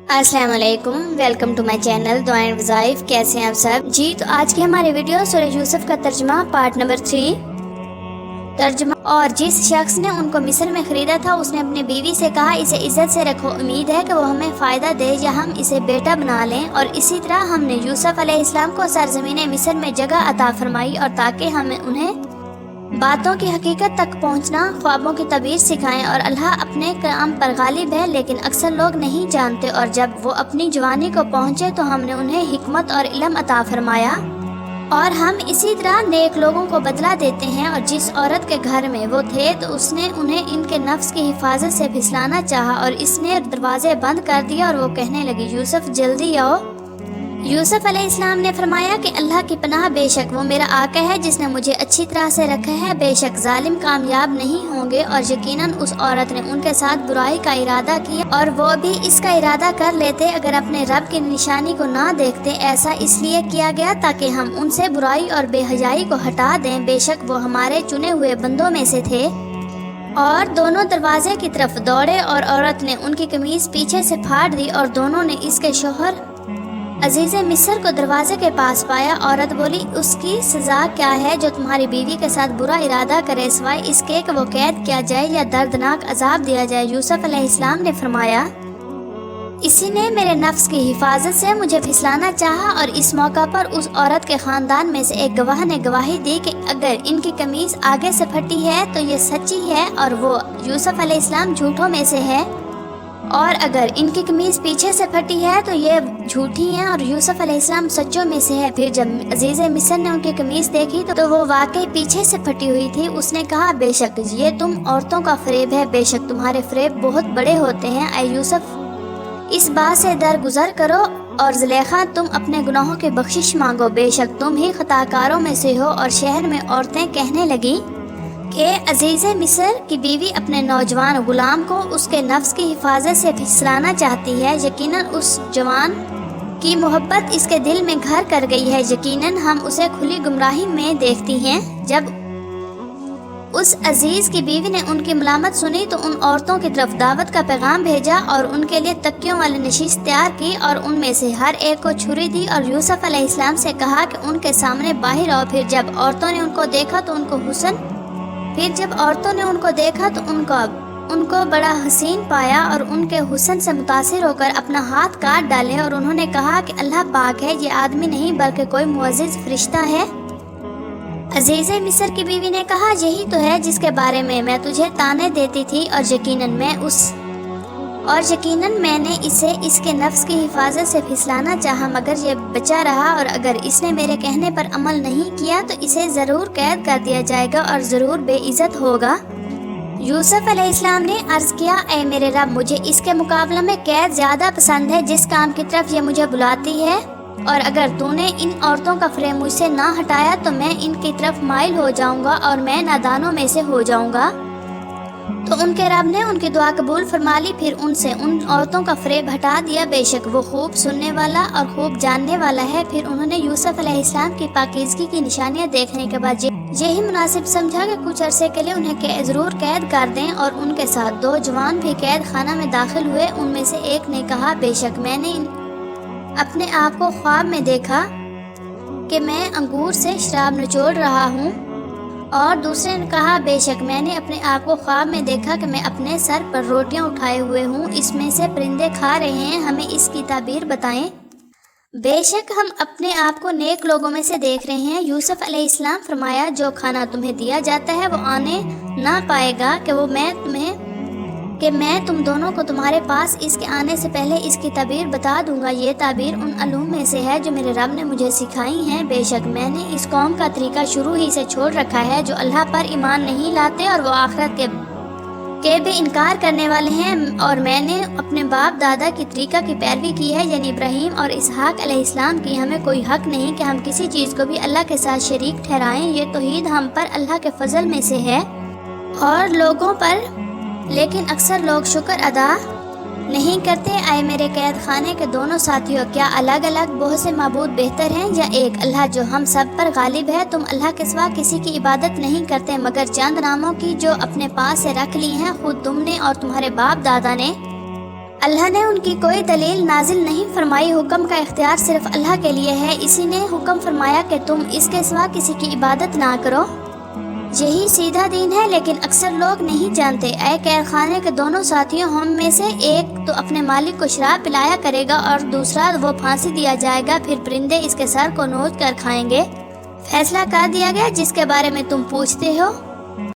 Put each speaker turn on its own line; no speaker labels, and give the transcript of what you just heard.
السلام علیکم، welcome to my channel دعائیں وظائف۔ کیسے ہیں آپ سب؟ جی تو آج کی ہماری ویڈیو سورہ یوسف کا ترجمہ پارٹ نمبر 3 ترجمہ۔ اور جس شخص نے ان کو مصر میں خریدا تھا اس نے اپنی بیوی سے کہا اسے عزت سے رکھو، امید ہے کہ وہ ہمیں فائدہ دے یا ہم اسے بیٹا بنا لیں۔ اور اسی طرح ہم نے یوسف علیہ السلام کو سرزمین مصر میں جگہ عطا فرمائی، اور تاکہ ہمیں انہیں باتوں کی حقیقت تک پہنچنا، خوابوں کی تعبیر سکھائیں۔ اور اللہ اپنے کام پر غالب ہے لیکن اکثر لوگ نہیں جانتے۔ اور جب وہ اپنی جوانی کو پہنچے تو ہم نے انہیں حکمت اور علم عطا فرمایا، اور ہم اسی طرح نیک لوگوں کو بدلہ دیتے ہیں۔ اور جس عورت کے گھر میں وہ تھے تو اس نے انہیں ان کے نفس کی حفاظت سے پھسلانا چاہا، اور اس نے دروازے بند کر دیا، اور وہ کہنے لگی یوسف جلدی آؤ۔ یوسف علیہ السلام نے فرمایا کہ اللہ کی پناہ، بے شک وہ میرا آقا ہے جس نے مجھے اچھی طرح سے رکھا ہے، بے شک ظالم کامیاب نہیں ہوں گے۔ اور یقیناً اس عورت نے ان کے ساتھ برائی کا ارادہ کیا، اور وہ بھی اس کا ارادہ کر لیتے اگر اپنے رب کی نشانی کو نہ دیکھتے۔ ایسا اس لیے کیا گیا تاکہ ہم ان سے برائی اور بے حیائی کو ہٹا دیں، بے شک وہ ہمارے چنے ہوئے بندوں میں سے تھے۔ اور دونوں دروازے کی طرف دوڑے، اور عورت نے ان کی قمیص پیچھے سے پھاڑ دی، اور دونوں نے اس کے شوہر عزیز مصر کو دروازے کے پاس پایا۔ عورت بولی اس کی سزا کیا ہے جو تمہاری بیوی کے ساتھ برا ارادہ کرے، سوائے اس کے کہ وہ قید کیا جائے یا دردناک عذاب دیا جائے؟ یوسف علیہ السلام نے فرمایا اسی نے میرے نفس کی حفاظت سے مجھے پھسلانا چاہا۔ اور اس موقع پر اس عورت کے خاندان میں سے ایک گواہ نے گواہی دی کہ اگر ان کی قمیص آگے سے پھٹی ہے تو یہ سچی ہے اور وہ یوسف علیہ السلام جھوٹوں میں سے ہے، اور اگر ان کی قمیص پیچھے سے پھٹی ہے تو یہ جھوٹی ہیں اور یوسف علیہ السلام سچوں میں سے ہے۔ پھر جب عزیز مصر نے ان کی قمیص دیکھی تو وہ واقعی پیچھے سے پھٹی ہوئی تھی۔ اس نے کہا بے شک یہ تم عورتوں کا فریب ہے، بے شک تمہارے فریب بہت بڑے ہوتے ہیں۔ اے یوسف اس بات سے درگزر کرو، اور زلیخا تم اپنے گناہوں کی بخشش مانگو، بے شک تم ہی خطا کاروں میں سے ہو۔ اور شہر میں عورتیں کہنے لگیں کہ عزیز مصر کی بیوی اپنے نوجوان غلام کو اس کے نفس کی حفاظت سے پھسلانا چاہتی ہے، یقیناً اس جوان کی محبت اس کے دل میں گھر کر گئی ہے، یقیناً ہم اسے کھلی گمراہی میں دیکھتی ہیں۔ جب اس عزیز کی بیوی نے ان کی ملامت سنی تو ان عورتوں کی طرف دعوت کا پیغام بھیجا، اور ان کے لیے تکیوں والی نشست تیار کی، اور ان میں سے ہر ایک کو چھری دی، اور یوسف علیہ السلام سے کہا کہ ان کے سامنے باہر آؤ۔ پھر جب عورتوں نے ان کو دیکھا تو ان کو بڑا حسین پایا، اور ان کے حسن سے متاثر ہو کر اپنا ہاتھ کاٹ ڈالے، اور انہوں نے کہا کہ اللہ پاک ہے، یہ آدمی نہیں بلکہ کوئی معزز فرشتہ ہے۔ عزیز مصر کی بیوی نے کہا یہی تو ہے جس کے بارے میں تجھے طعنے دیتی تھی، اور یقیناً میں نے اسے اس کے نفس کی حفاظت سے پھسلانا چاہا، مگر یہ بچا رہا، اور اگر اس نے میرے کہنے پر عمل نہیں کیا تو اسے ضرور قید کر دیا جائے گا اور ضرور بے عزت ہوگا۔ یوسف علیہ السلام نے عرض کیا اے میرے رب، مجھے اس کے مقابلے میں قید زیادہ پسند ہے جس کام کی طرف یہ مجھے بلاتی ہے، اور اگر تو نے ان عورتوں کا فریب مجھ سے نہ ہٹایا تو میں ان کی طرف مائل ہو جاؤں گا اور میں نادانوں میں سے ہو جاؤں گا۔ تو ان کے رب نے ان کی دعا قبول فرما لی، پھر ان سے ان عورتوں کا فریب ہٹا دیا، بے شک وہ خوب سننے والا اور خوب جاننے والا ہے۔ پھر انہوں نے یوسف علیہ السلام کی پاکیزگی کی نشانیاں دیکھنے کے بعد یہی مناسب سمجھا کہ کچھ عرصے کے لیے انہیں ضرور قید کر دیں، اور ان کے ساتھ 2 جوان بھی قید خانہ میں داخل ہوئے۔ ان میں سے ایک نے کہا بے شک میں نے اپنے آپ کو خواب میں دیکھا کہ میں انگور سے شراب نچوڑ رہا ہوں، اور دوسرے نے کہا بے شک میں نے اپنے آپ کو خواب میں دیکھا کہ میں اپنے سر پر روٹیاں اٹھائے ہوئے ہوں، اس میں سے پرندے کھا رہے ہیں، ہمیں اس کی تعبیر بتائیں، بے شک ہم اپنے آپ کو نیک لوگوں میں سے دیکھ رہے ہیں۔ یوسف علیہ السلام فرمایا جو کھانا تمہیں دیا جاتا ہے وہ آنے نہ پائے گا کہ میں تم دونوں کو تمہارے پاس اس کے آنے سے پہلے اس کی تعبیر بتا دوں گا۔ یہ تعبیر ان علوم میں سے ہے جو میرے رب نے مجھے سکھائی ہیں، بے شک میں نے اس قوم کا طریقہ شروع ہی سے چھوڑ رکھا ہے جو اللہ پر ایمان نہیں لاتے اور وہ آخرت کے بھی انکار کرنے والے ہیں، اور میں نے اپنے باپ دادا کی طریقہ کی پیروی کی ہے، یعنی ابراہیم اور اسحاق علیہ السلام کی۔ ہمیں کوئی حق نہیں کہ ہم کسی چیز کو بھی اللہ کے ساتھ شریک ٹھہرائیں، یہ توحید ہم پر اللہ کے فضل میں سے ہے اور لوگوں پر، لیکن اکثر لوگ شکر ادا نہیں کرتے۔ اے میرے قید خانے کے دونوں ساتھیوں، کیا الگ الگ بہت سے معبود بہتر ہیں یا ایک اللہ جو ہم سب پر غالب ہے؟ تم اللہ کے سوا کسی کی عبادت نہیں کرتے مگر چند ناموں کی جو اپنے پاس سے رکھ لی ہیں خود تم نے اور تمہارے باپ دادا نے، اللہ نے ان کی کوئی دلیل نازل نہیں فرمائی، حکم کا اختیار صرف اللہ کے لیے ہے، اسی نے حکم فرمایا کہ تم اس کے سوا کسی کی عبادت نہ کرو، یہی سیدھا دین ہے، لیکن اکثر لوگ نہیں جانتے۔ اے قید خانے کے دونوں ساتھیوں، ہم میں سے ایک تو اپنے مالک کو شراب پلایا کرے گا اور دوسرا وہ پھانسی دیا جائے گا، پھر پرندے اس کے سر کو نوچ کر کھائیں گے۔ فیصلہ کر دیا گیا جس کے بارے میں تم پوچھتے ہو۔